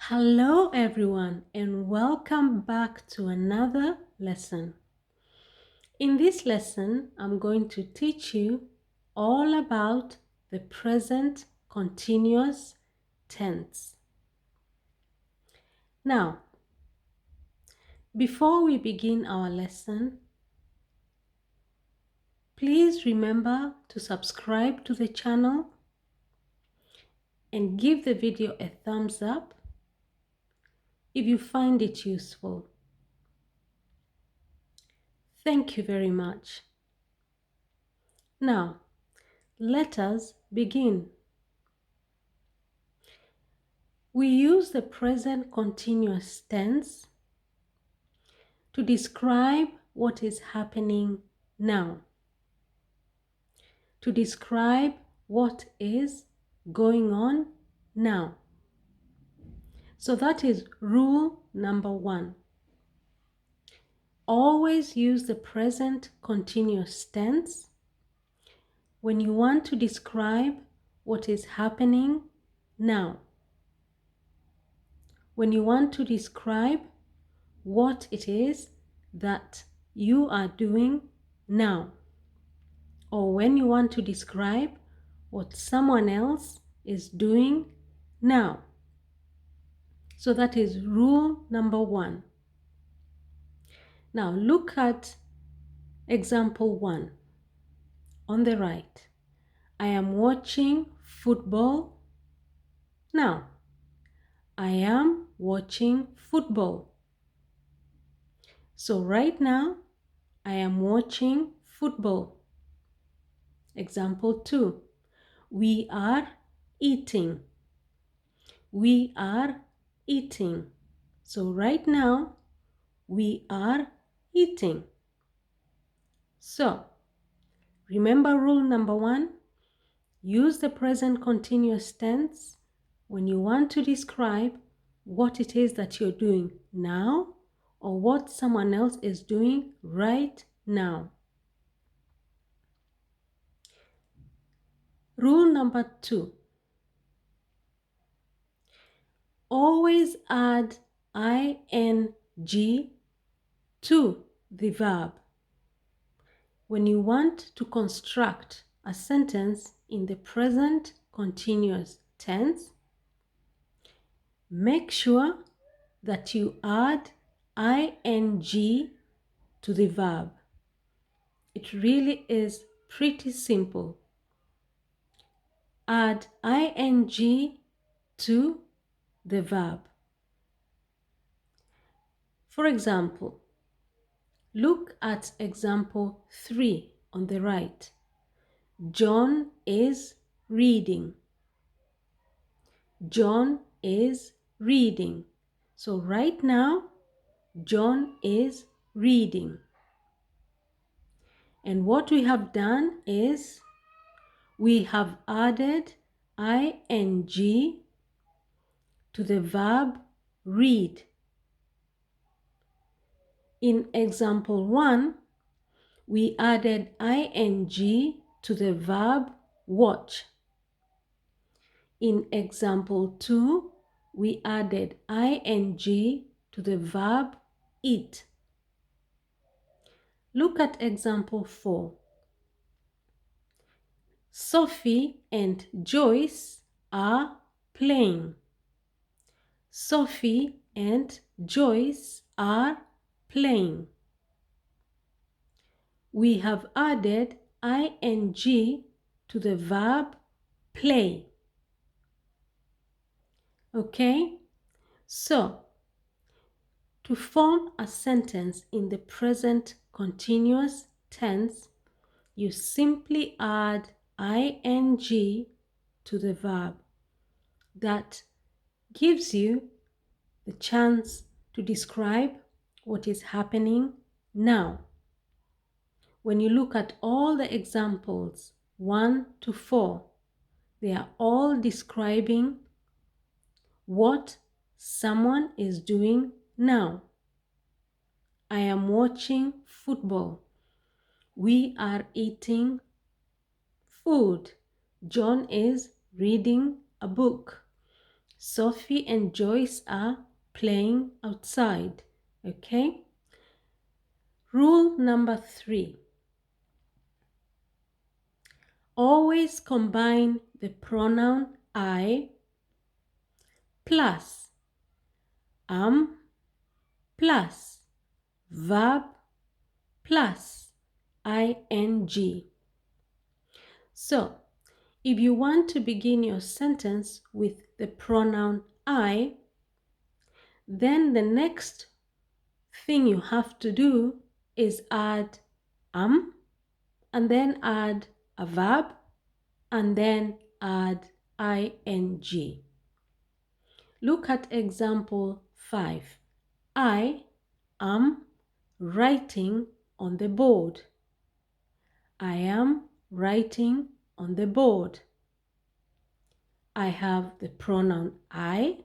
Hello everyone and welcome back to another lesson. In this lesson, I'm going to teach you all about the present continuous tense. Now, before we begin our lesson, please remember to subscribe to the channel and give the video a thumbs up if you find it useful. Thank you very much. Now, let us begin. We use the present continuous tense to describe what is happening now, to describe what is going on now. So that is rule number 1. Always use the present continuous tense when you want to describe what is happening now. When you want to describe what it is that you are doing now, or when you want to describe what someone else is doing now. So that is rule number 1. Now look at example 1 on the right. I am watching football now. I am watching football. So right now, I am watching football. Example 2. We are eating. We are eating. So right now, we are eating. So, remember rule number 1. Use the present continuous tense when you want to describe what it is that you're doing now or what someone else is doing right now. Rule number 2. Always add ing to the verb. When you want to construct a sentence in the present continuous tense, make sure that you add ing to the verb. It really is pretty simple. Add ing to the verb. For example, look at example 3 on the right. John is reading. John is reading. So right now, John is reading. And what we have done is we have added ing to the verb read. In example 1, we added ing to the verb watch. In example 2, we added ing to the verb eat. Look at example 4. Sophie and Joyce are playing. Sophie and Joyce are playing. We have added ing to the verb play. Okay? So, to form a sentence in the present continuous tense, you simply add ing to the verb. That gives you the chance to describe what is happening now. When you look at all the examples 1 to 4, they are all describing what someone is doing now. I am watching football. We are eating food. John is reading a book. Sophie and Joyce are playing outside. Okay? Rule number 3. Always combine the pronoun I plus plus verb plus ing. So, if you want to begin your sentence with the pronoun I, then the next thing you have to do is add and then add a verb and then add ing. Look at example 5. I am writing on the board. I am writing on the board. I have the pronoun I,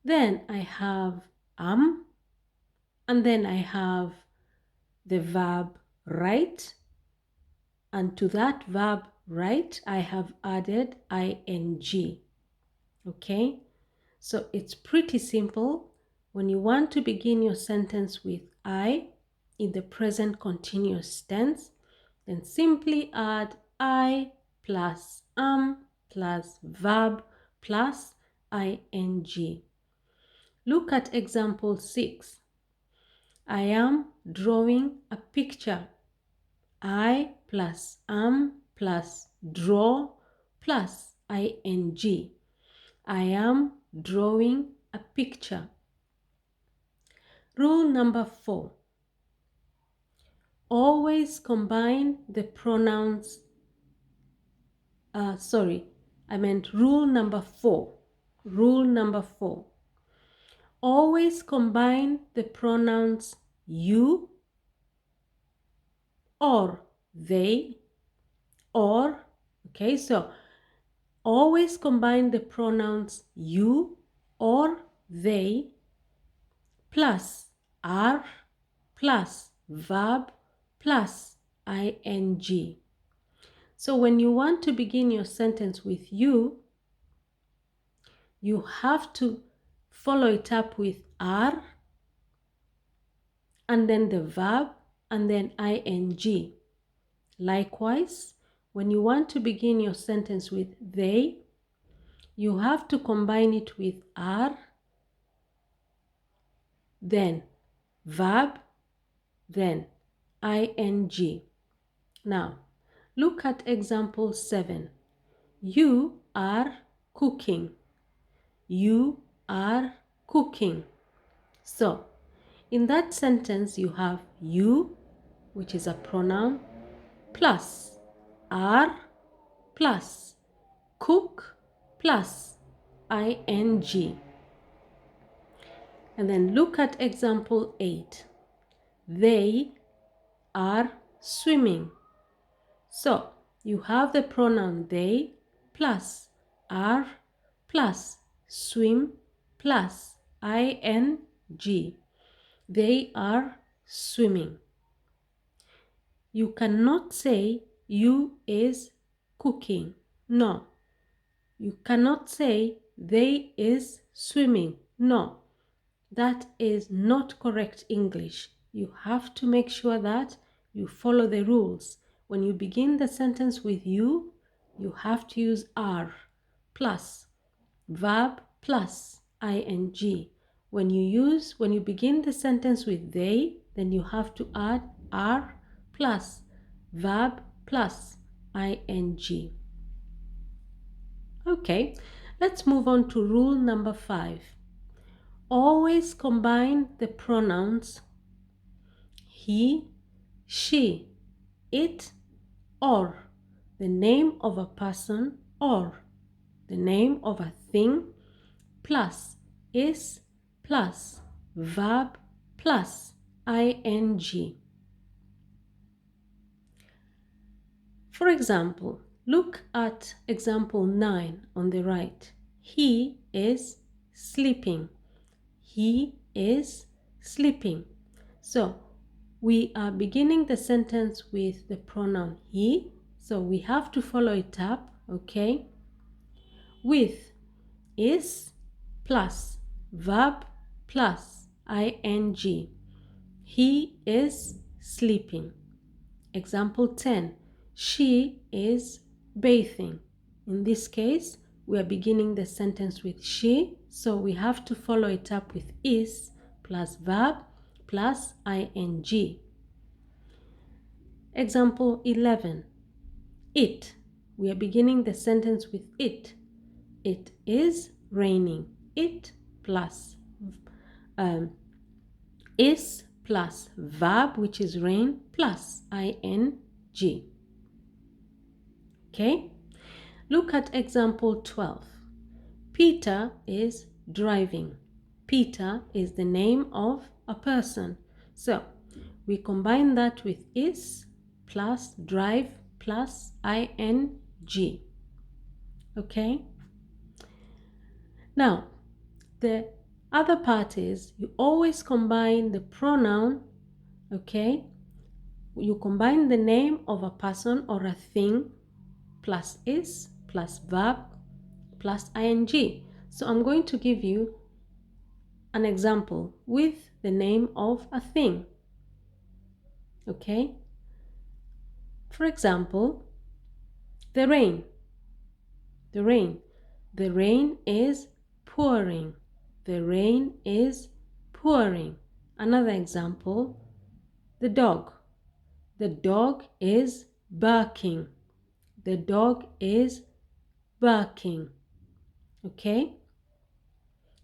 then I have and then I have the verb write, and to that verb write I have added ing. Okay, so it's pretty simple. When you want to begin your sentence with I in the present continuous tense, then simply add I plus plus verb plus ing. Look at example 6. I am drawing a picture. I plus plus draw plus ing. I am drawing a picture. Rule number 4. Always combine the pronouns. Rule number 4. Rule number 4. Always combine the pronouns you or they or, okay, so always combine the pronouns you or they plus are plus verb plus ing. So when you want to begin your sentence with you have to follow it up with are and then the verb and then ing. Likewise, when you want to begin your sentence with they, you have to combine it with are, then verb, then ing. Now, look at example 7. You are cooking. You are cooking. So, in that sentence, you have you, which is a pronoun, plus are, plus cook, plus ing. And then look at example 8. They are swimming. So, you have the pronoun they plus are plus swim plus ing. They are swimming. You cannot say you is cooking. No. You cannot say they is swimming. No. That is not correct English. You have to make sure that you follow the rules. When you begin the sentence with you have to use are plus verb plus ing. When you begin the sentence with they, then you have to add are plus verb plus ing. Okay, let's move on to rule number 5. Always combine the pronouns he, she, it, or the name of a person or the name of a thing plus is plus verb plus ing. For example, look at example 9 on the right. He is sleeping. He is sleeping. So we are beginning the sentence with the pronoun he. So we have to follow it up, okay, with is plus verb plus ing. He is sleeping. Example 10. She is bathing. In this case, we are beginning the sentence with she, so we have to follow it up with is plus verb plus ing. Example 11. It. We are beginning the sentence with it. It is raining. It plus is plus verb, which is rain, plus ing. Okay? Look at example 12. Peter is driving. Peter is the name of a person. So we combine that with is plus drive plus ing. Okay? Now, the other part is you always combine the pronoun, okay? You combine the name of a person or a thing plus is plus verb plus ing. So I'm going to give you an example with the name of a thing. Okay? For example, the rain. The rain. The rain is pouring. The rain is pouring. Another example, the dog. The dog is barking. The dog is barking. Okay?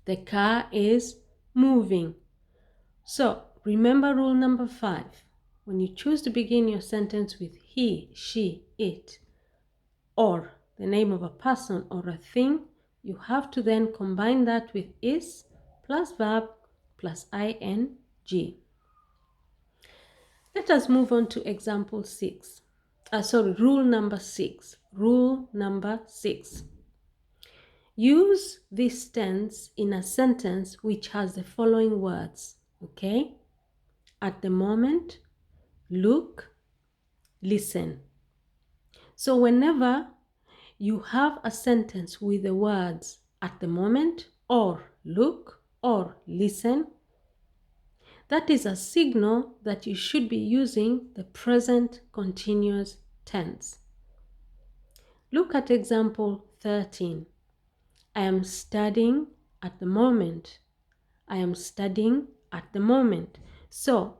The car is moving. So remember rule number 5. When you choose to begin your sentence with he, she, it, or the name of a person or a thing, you have to then combine that with is plus verb plus ing. Let us move on to example 6. Rule number 6. Rule number 6. Use this tense in a sentence which has the following words, okay? At the moment, look, listen. So whenever you have a sentence with the words at the moment or look or listen, that is a signal that you should be using the present continuous tense. Look at example 13. I am studying at the moment. I am studying at the moment. So,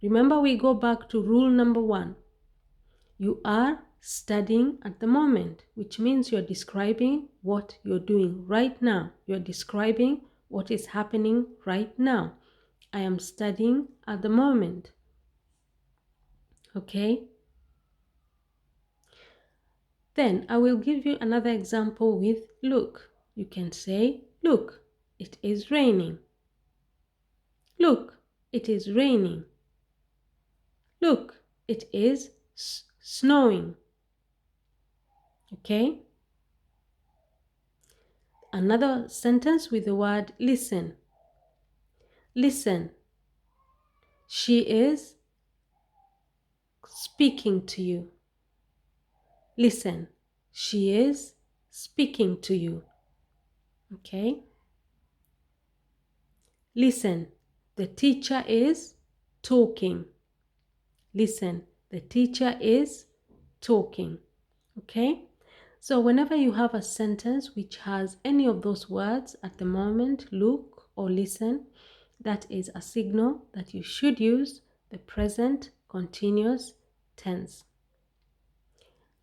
remember we go back to rule number 1. You are studying at the moment, which means you're describing what you're doing right now. You're describing what is happening right now. I am studying at the moment. Okay? Then I will give you another example with look. You can say, look, it is raining. Look, it is raining. Look, it is snowing. Okay? Another sentence with the word listen. Listen. She is speaking to you. Listen. She is speaking to you. Okay? Listen. The teacher is talking. Listen. The teacher is talking. Okay? So whenever you have a sentence which has any of those words at the moment, look or listen, that is a signal that you should use the present continuous tense.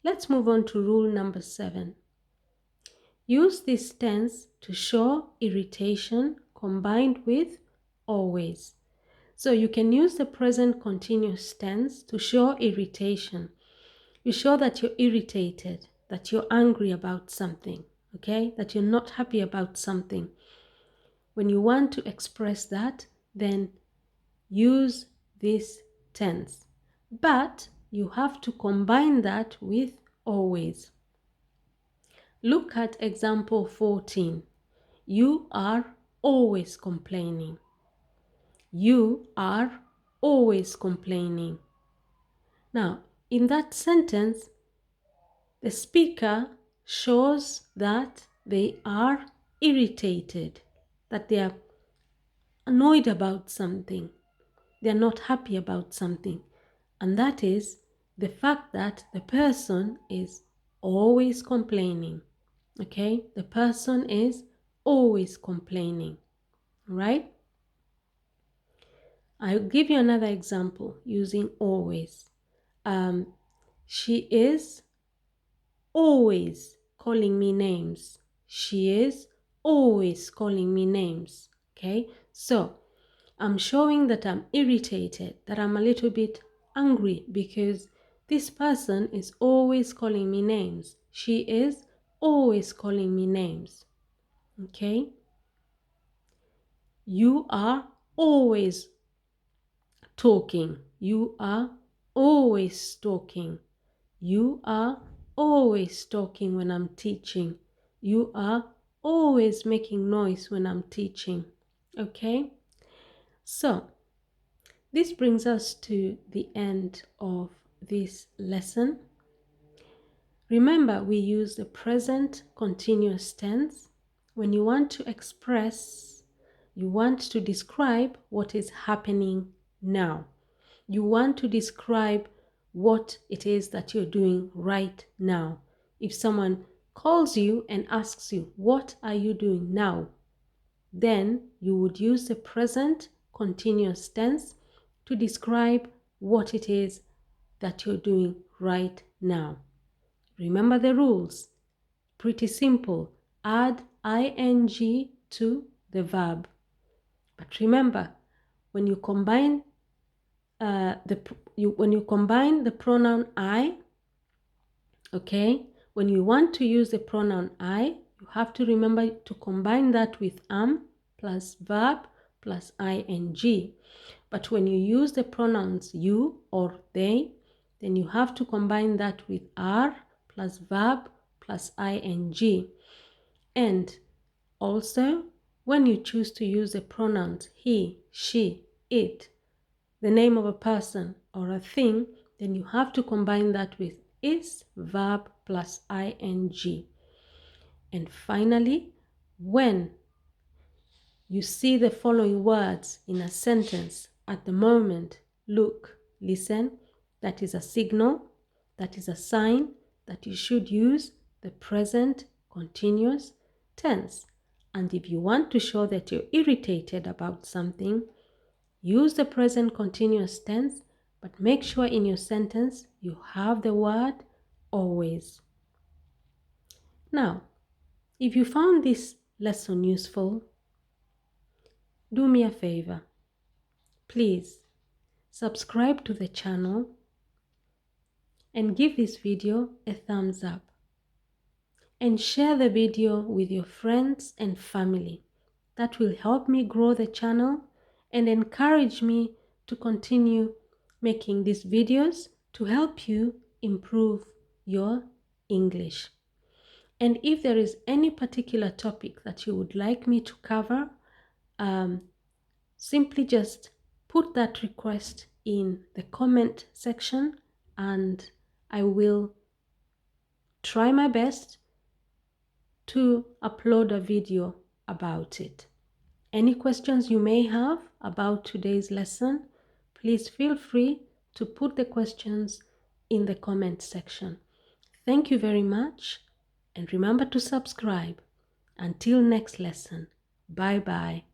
Let's move on to rule number 7. Use this tense to show irritation combined with always. So you can use the present continuous tense to show irritation. You show that you're irritated, that you're angry about something, okay? That you're not happy about something. When you want to express that, then use this tense. But you have to combine that with always. Look at example 14. You are always complaining. You are always complaining. Now, in that sentence, the speaker shows that they are irritated, that they are annoyed about something, they are not happy about something. And that is the fact that the person is always complaining. Okay? The person is always complaining. Right? I'll give you another example using always. She is always calling me names. She is always calling me names. Okay? So I'm showing that I'm irritated, that I'm a little bit angry because this person is always calling me names. She is always calling me names. Okay? You are always talking. You are always talking. You are always talking when I'm teaching. You are always making noise when I'm teaching. Okay? So, this brings us to the end of this lesson. Remember, we use the present continuous tense when you want to express, you want to describe what is happening now. You want to describe what it is that you're doing right now. If someone calls you and asks you, what are you doing now? Then you would use the present continuous tense to describe what it is that you're doing right now. Remember the rules. Pretty simple. Add ing to the verb. But remember, when you combine the pronoun I, okay, when you want to use the pronoun I, you have to remember to combine that with am plus verb plus ing. But when you use the pronouns you or they, then you have to combine that with are plus verb plus ing. And also, when you choose to use the pronouns he, she, it, the name of a person or a thing, then you have to combine that with is, verb plus ing. And finally, when you see the following words in a sentence at the moment, look, listen, that is a signal, that is a sign that you should use the present continuous tense. And if you want to show that you're irritated about something, use the present continuous tense, but make sure in your sentence you have the word always. Now, if you found this lesson useful, do me a favor. Please subscribe to the channel and give this video a thumbs up. And share the video with your friends and family. That will help me grow the channel and encourage me to continue making these videos to help you improve your English. And if there is any particular topic that you would like me to cover, simply just put that request in the comment section and I will try my best to upload a video about it. Any questions you may have about today's lesson, please feel free to put the questions in the comment section. Thank you very much and remember to subscribe. Until next lesson, bye bye.